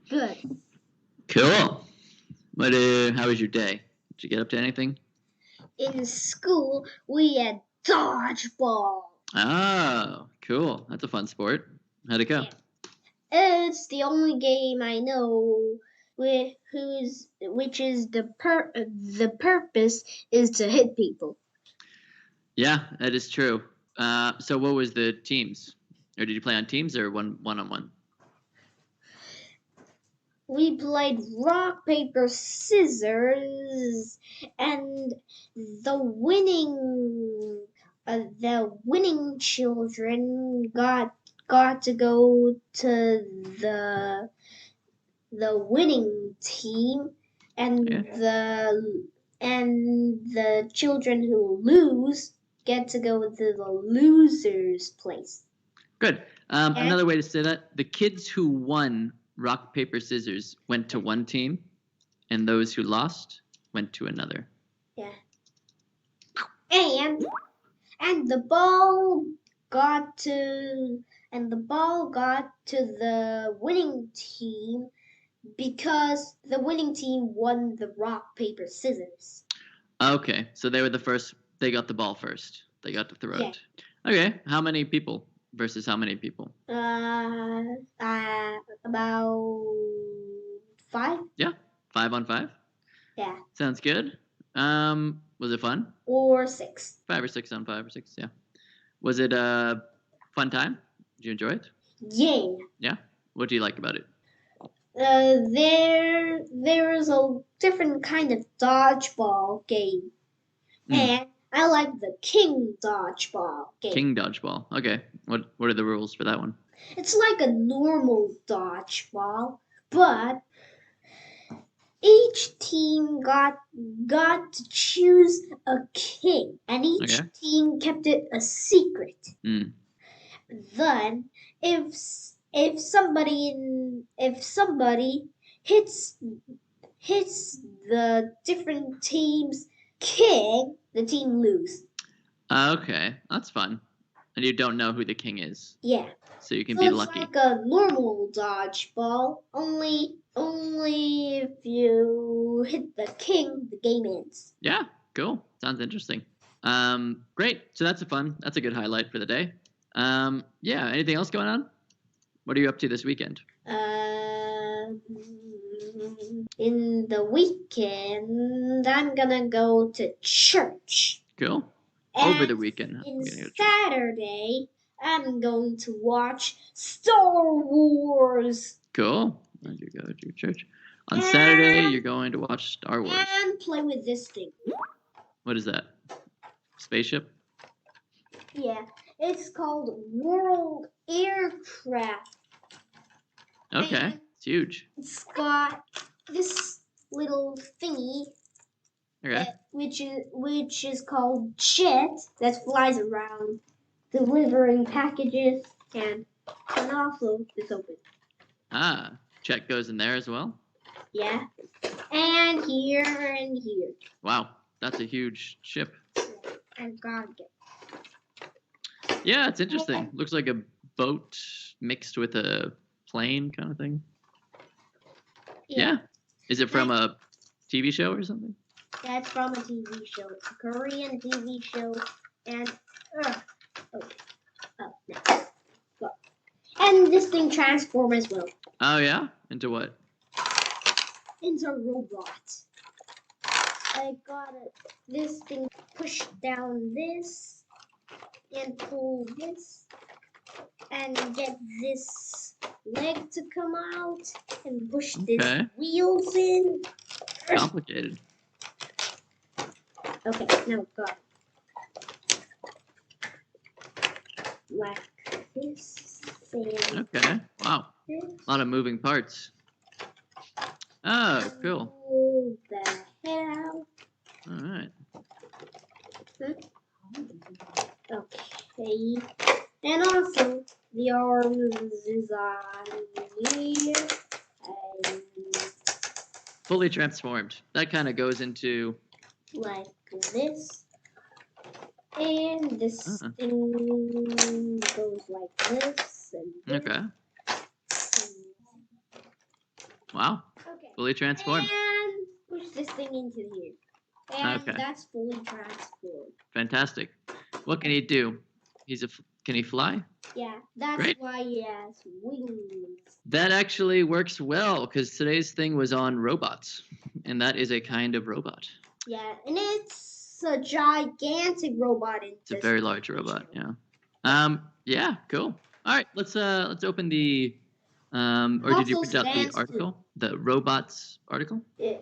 Good. Cool. How was your day? Did you get up to anything? In school, we had dodgeball. Oh, cool. That's a fun sport. How'd it go? Yeah. It's the only game I know which is the purpose is to hit people. Yeah, that is true. So what was the teams? Or did you play on teams or one-on-one? We played rock, paper, scissors, and the winning children got to go to the winning team, and the children who lose get to go to the loser's place. Good. Another way to say that, the kids who won rock, paper, scissors went to one team, and those who lost went to another. Yeah. And the ball got to the winning team because the winning team won the rock, paper, scissors. Okay, so they were the first. They got the ball first. They got to throw it. Okay, how many people versus how many people? About 5. Yeah, 5-on-5. Yeah. Sounds good. Was it fun? Or 6. 5 or 6 on 5 or 6. Yeah. Was it a fun time? Did you enjoy it? Yeah. Yeah. What do you like about it? There is a different kind of dodgeball game, and I like the King dodgeball game. King dodgeball. Okay. What are the rules for that one? It's like a normal dodgeball, but each team got to choose a king, and each team kept it a secret. Then, if somebody hits the different team's king, the team lose. Okay, that's fun. And you don't know who the king is. Yeah. So you can be lucky. It's like a normal dodgeball, only if you hit the king, the game ends. Yeah, cool. Sounds interesting. Great. So that's a good highlight for the day. Yeah. Anything else going on? What are you up to this weekend? In the weekend, I'm gonna go to church. Cool. Over the weekend. Saturday, I'm going to watch Star Wars. Cool. As you go to church. On Saturday, you're going to watch Star Wars. And play with this thing. What is that? Spaceship? Yeah, it's called World Aircraft. Okay, and it's huge. It's got this little thingy, which is called Jet, that flies around, delivering packages, and also it's open. Jet goes in there as well? Yeah, and here and here. Wow, that's a huge ship. I got it. Yeah, it's interesting. Looks like a boat mixed with a plane kind of thing. Yeah. Is it from a TV show or something? That's from a TV show. It's a Korean TV show. And and this thing transforms as well. Oh yeah? Into what? Into a robot. I got this thing push down this and pull this and get this leg to come out and push this wheels in. Complicated. Okay, now got it. Like this. Okay, wow. A lot of moving parts. Oh, cool. Oh, the hell. All right. Okay. And also, the arms is on here. And fully transformed. That kind of goes into... like this. And this thing goes like this. And this. Okay. Wow. Okay. Fully transformed. And push this thing into here. And Okay. that's fully transformed. Fantastic. What can he do? Can he fly? Yeah, that's Great. why he has wings. That actually works well because today's thing was on robots, and that is a kind of robot. Yeah, and it's a gigantic robot. It's a very large robot. Yeah. Yeah. Cool. All right. Let's open the. Or did you print out the article? The robots article? Yeah.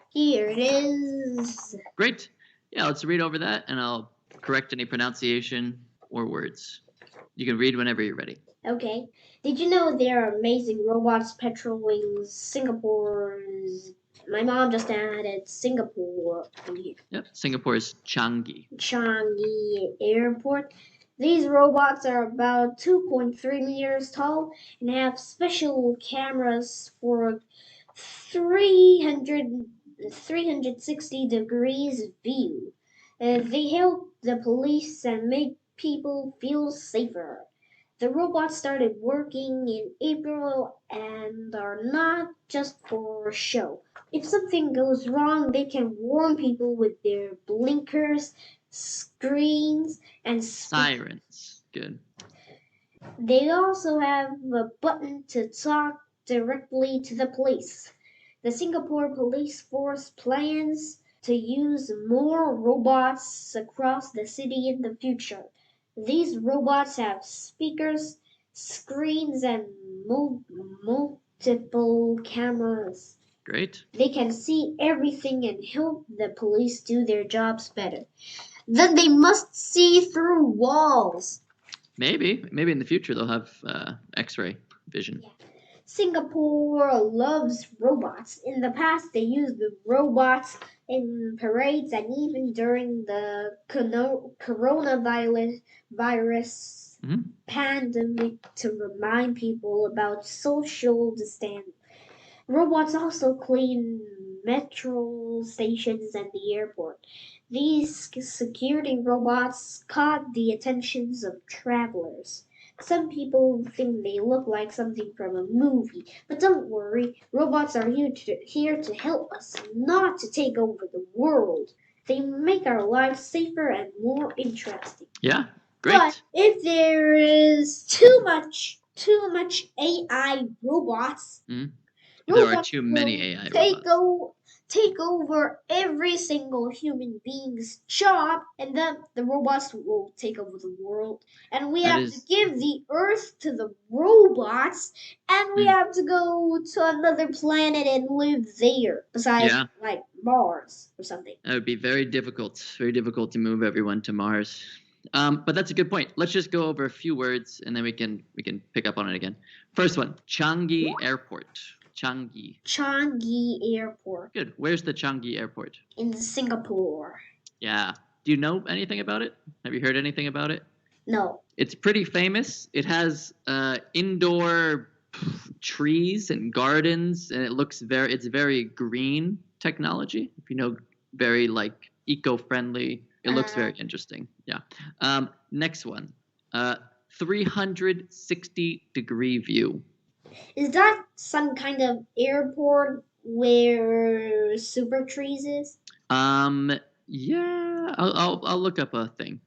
Here it is. Great. Yeah. Let's read over that, and I'll correct any pronunciation or words. You can read whenever you're ready. Okay. Did you know there are amazing robots patrolling Singapore's... My mom just added Singapore in here. Yep. Singapore's Changi Airport. These robots are about 2.3 meters tall and have special cameras for 360 degrees view. They help the police and make people feel safer. The robots started working in April and are not just for show. If something goes wrong, they can warn people with their blinkers, screens, and sirens. Good. They also have a button to talk directly to the police. The Singapore police force plans to use more robots across the city in the future. These robots have speakers, screens, and multiple cameras. Great. They can see everything and help the police do their jobs better. Then they must see through walls. Maybe in the future they'll have X-ray vision. Yeah. Singapore loves robots. In the past, they used the robots in parades and even during the coronavirus pandemic to remind people about social distancing. Robots also clean metro stations and the airport. These security robots caught the attentions of travelers. Some people think they look like something from a movie, but don't worry, robots are here to help us, not to take over the world. They make our lives safer and more interesting. Yeah, great. But if there is too much AI robots, there are too many AI robots. Take over every single human being's job, and then the robots will take over the world. And we have to give the Earth to the robots, and we have to go to another planet and live there, besides like Mars or something. That would be very difficult to move everyone to Mars. But that's a good point. Let's just go over a few words, and then we can pick up on it again. First one, Changi Airport. Changi Airport. Good. Where's the Changi Airport? In Singapore. Yeah. Do you know anything about it? Have you heard anything about it? No. It's pretty famous. It has indoor trees and gardens, and it's very green technology. If you know, very like eco-friendly. It looks very interesting. Yeah. Next one. 360-degree view. Is that some kind of airport where Super Trees is? Yeah. I'll look up a thing.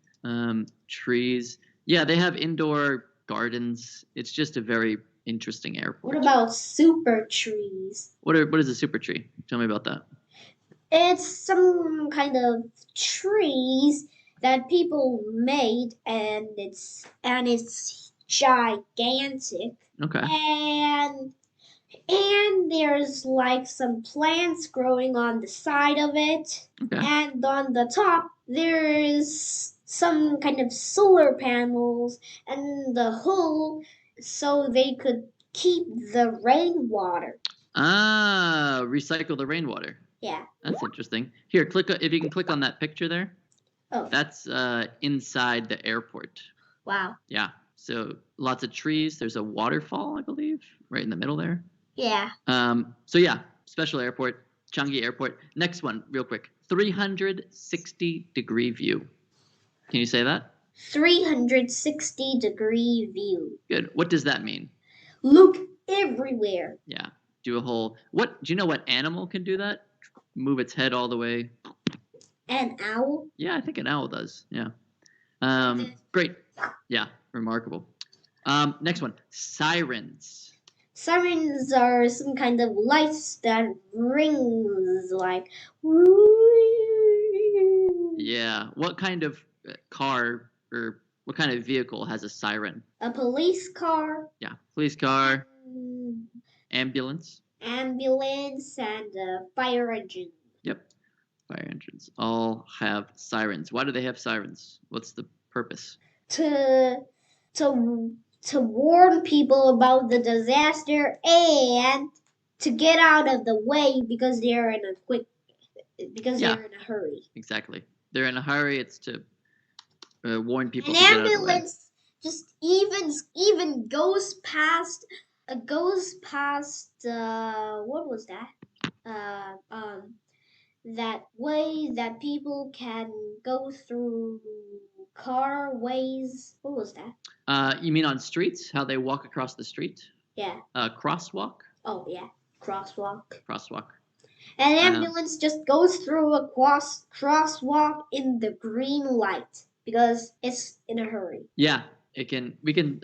Trees. Yeah, they have indoor gardens. It's just a very interesting airport. What about Super Trees? What is a super tree? Tell me about that. It's some kind of trees that people made, and it's gigantic. Okay. And there's like some plants growing on the side of it. Okay. And on the top there's some kind of solar panels and the hull so they could keep the rainwater. Recycle the rainwater. Yeah. That's interesting. Here, if you can click on that picture there. Oh. That's inside the airport. Wow. Yeah. So lots of trees. There's a waterfall, I believe, right in the middle there. Yeah. So yeah, special airport, Changi Airport. Next one, real quick. 360-degree view. Can you say that? 360-degree view. Good. What does that mean? Look everywhere. Yeah. do a whole. What do you know? What animal can do that? Move its head all the way. An owl? Yeah, I think an owl does. Yeah. Okay. Great. Yeah, remarkable. Next one, sirens. Sirens are some kind of lights that rings like. Yeah. What kind of car or what kind of vehicle has a siren? A police car. Yeah, police car, um, ambulance. Ambulance, and a fire engine. Yep, fire engines all have sirens. Why do they have sirens? What's the purpose? To to warn people about the disaster and to get out of the way because they're in Yeah, they're in a hurry. Exactly. They're in a hurry. It's to warn people An to get out of the way. ambulance just even goes past what was that? Uh, um, that way that people can go through car ways. What was that? You mean on streets? How they walk across the street? Yeah. Crosswalk. Oh yeah, crosswalk. Crosswalk. An ambulance just goes through a crosswalk in the green light because it's in a hurry. Yeah, it can. We can.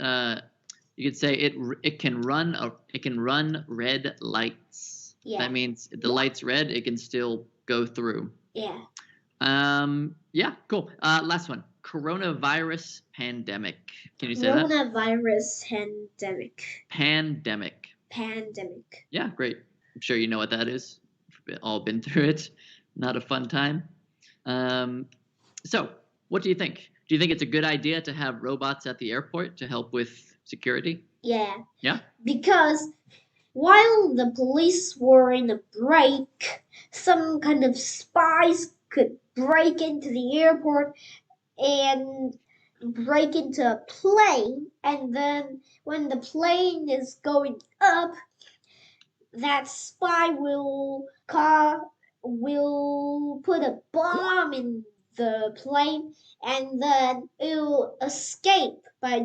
You could say it can run red lights. Yeah. That means if the light's red, it can still go through. Yeah. Yeah. Cool. Last one. Coronavirus pandemic. Can you say that? Coronavirus pandemic. Pandemic. Yeah, great. I'm sure you know what that is. We've all been through it. Not a fun time. So, what do you think? Do you think it's a good idea to have robots at the airport to help with security? Yeah. Yeah? Because while the police were in a break, some kind of spies could break into the airport and break into a plane, and then when the plane is going up, that spy will put a bomb in the plane, and then it'll escape by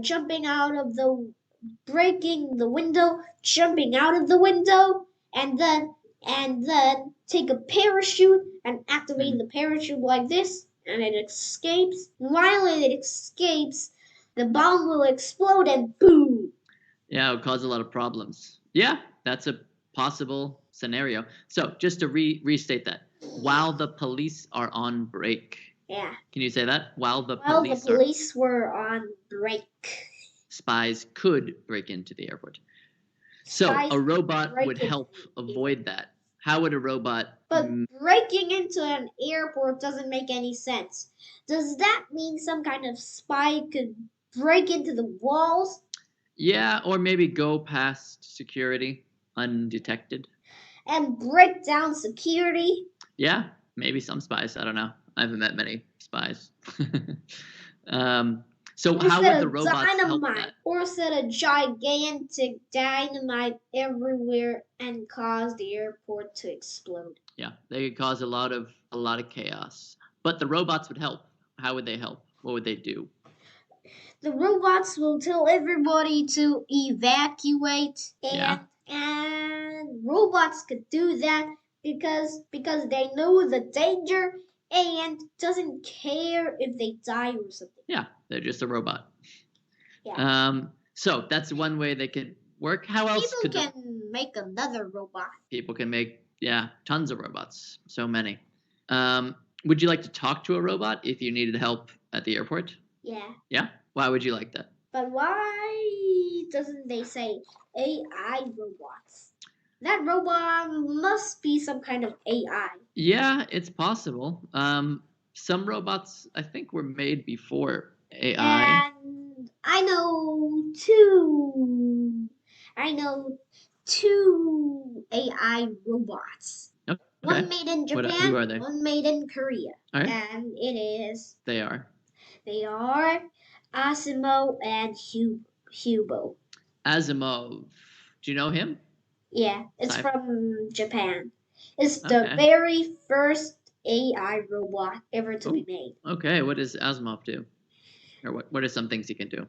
breaking the window, jumping out of the window, and then take a parachute and activate the parachute like this, and it escapes. While it escapes, the bomb will explode and boom. Yeah, it would cause a lot of problems. Yeah, that's a possible scenario. So, just to restate that, while the police are on break. Yeah. Can you say that? While the police were on break. Spies could break into the airport. So, a robot would help avoid that. How would a robot... But breaking into an airport doesn't make any sense. Does that mean some kind of spy could break into the walls? Yeah, or maybe go past security undetected. And break down security? Yeah, maybe some spies. I don't know. I haven't met many spies. So how would the robots help that? Or set a gigantic dynamite everywhere and cause the airport to explode. Yeah, they could cause a lot of chaos. But the robots would help. How would they help? What would they do? The robots will tell everybody to evacuate, and robots could do that because they know the danger and doesn't care if they die or something. Yeah, they're just a robot. Yeah. So that's one way they could work. How else people can make another robot? People can make tons of robots. So many. Would you like to talk to a robot if you needed help at the airport? Yeah. Yeah? Why would you like that? But why doesn't they say AI robots? That robot must be some kind of AI. Yeah, it's possible. Some robots, I think, were made before AI. And I know two AI robots. Okay. One made in Japan, who are they? One made in Korea. All right. And it is... They are Asimo and Hubo. Asimov. Do you know him? Yeah, it's from Japan. It's the very first AI robot ever to be made. Okay, what does Asimov do? Or what are some things he can do?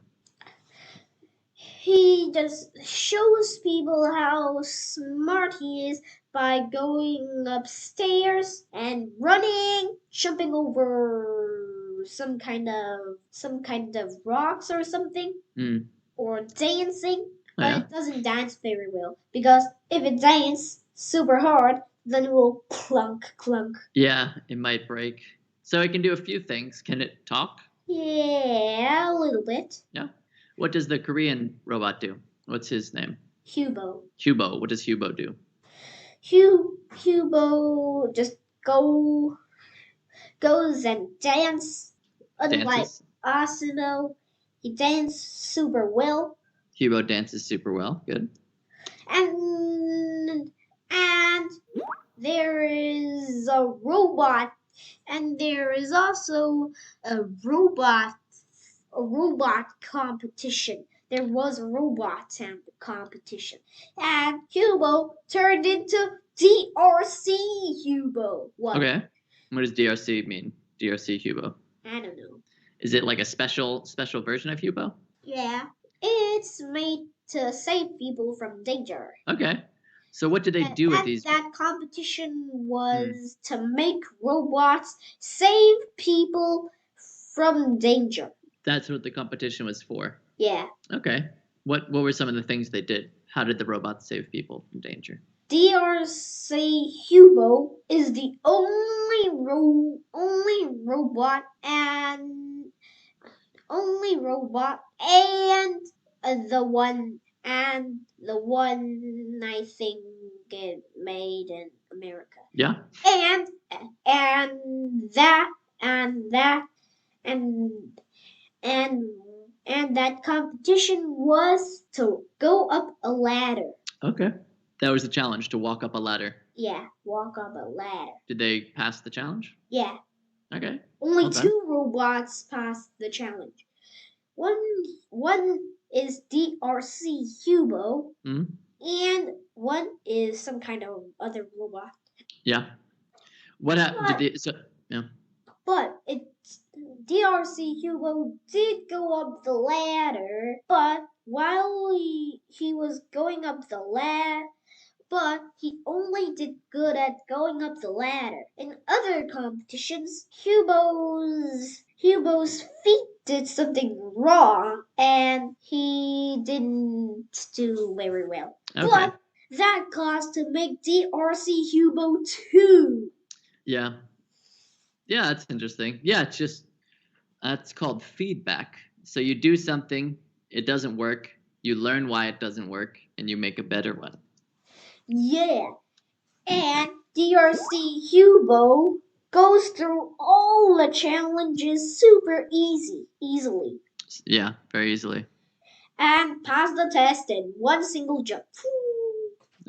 He just shows people how smart he is by going upstairs and running, jumping over some kind of rocks or something, Mm. or dancing. Oh, But yeah. it doesn't dance very well because if it dances super hard, then it will clunk clunk. Yeah, it might break. So it can do a few things. Can it talk? Yeah, a little bit. Yeah. What does the Korean robot do? What's his name? Hubo. Hubo. What does Hubo do? Hubo just go goes and dance. Unlike Dances. Arsenal, he danced super well. Hubo dances super well. Good. And there is a robot, and there is also a robot competition. There was a robot competition, and Hubo turned into DRC Hubo. What? Okay. What does DRC mean? DRC Hubo. I don't know. Is it like a special version of Hubo? Yeah, it's made to save people from danger. Okay. So what do they do with these? That competition was to make robots save people from danger. That's what the competition was for. Yeah. Okay. What were some of the things they did? How did the robots save people from danger? DRC Hubo is the only robot and the one I think it made in America. Yeah. And that and that and and and that competition was to go up a ladder. Okay. That was the challenge, to walk up a ladder. Yeah, walk up a ladder. Did they pass the challenge? Yeah. Okay. Only Well done. 2 robots passed the challenge. One is DRC Hubo, and one is some kind of other robot. Yeah. What did they? So yeah. But DRC Hugo did go up the ladder, but while he was going up the ladder, but he only did good at going up the ladder. In other competitions, Hubo's feet did something wrong and he didn't do very well. Okay. But that caused to make DRC Hubo 2. Yeah. Yeah, that's interesting. Yeah, it's just that's called feedback. So you do something, it doesn't work, you learn why it doesn't work, and you make a better one. Yeah. And DRC Hubo goes through all the challenges super easily. Yeah, very easily. And pass the test in one single jump.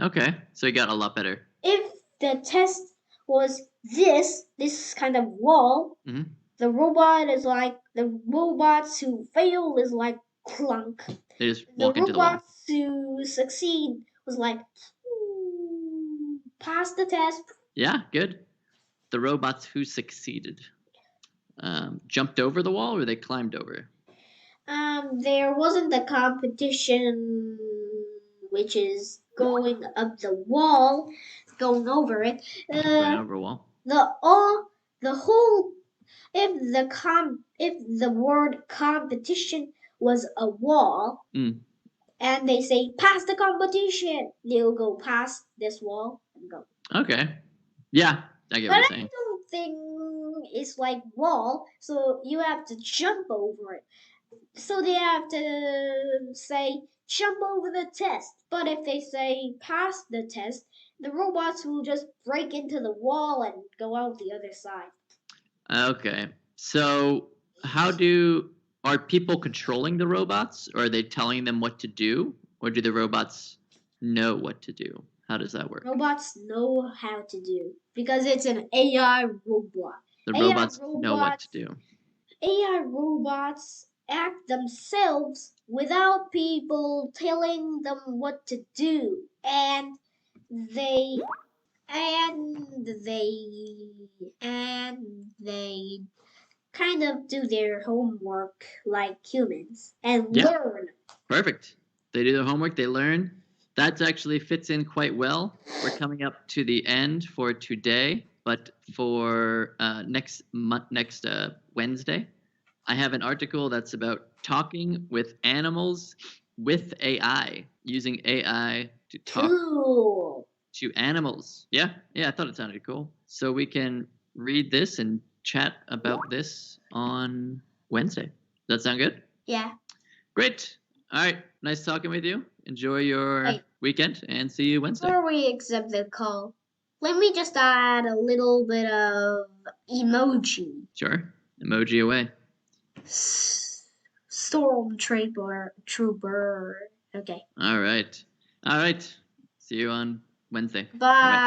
Okay, so you got a lot better. If the test was this kind of wall, the robots who fail is like clunk. They just walk into the wall. The robots who succeed was like pass the test. Yeah, good. The robots who succeeded jumped over the wall, or they climbed over? There wasn't the competition, which is going up the wall, going over it. Going over a wall. The whole if the word competition was a wall, and they say pass the competition, they'll go past this wall and go. Okay. Yeah, I get what you're saying. I don't think it's like wall, so you have to jump over it. So they have to say jump over the test. But if they say pass the test, the robots will just break into the wall and go out the other side. Okay. So are people controlling the robots, or are they telling them what to do, or do the robots know what to do? How does that work? Robots know how to do because it's an AI robot. The robots know what to do. AI robots act themselves without people telling them what to do, and they kind of do their homework like humans and learn. Perfect. They do their homework, they learn. That actually fits in quite well. We're coming up to the end for today, but for next Wednesday, I have an article that's about talking with animals with AI, using AI to talk Cool. to animals. Yeah, I thought it sounded cool. So we can read this and chat about this on Wednesday. Does that sound good? Yeah. Great. All right. Nice talking with you. Enjoy your Hey. weekend and see you Wednesday. Before we accept the call, let me just add a little bit of emoji. Sure. Emoji away. Trooper. Okay. All right. See you on Wednesday. Bye.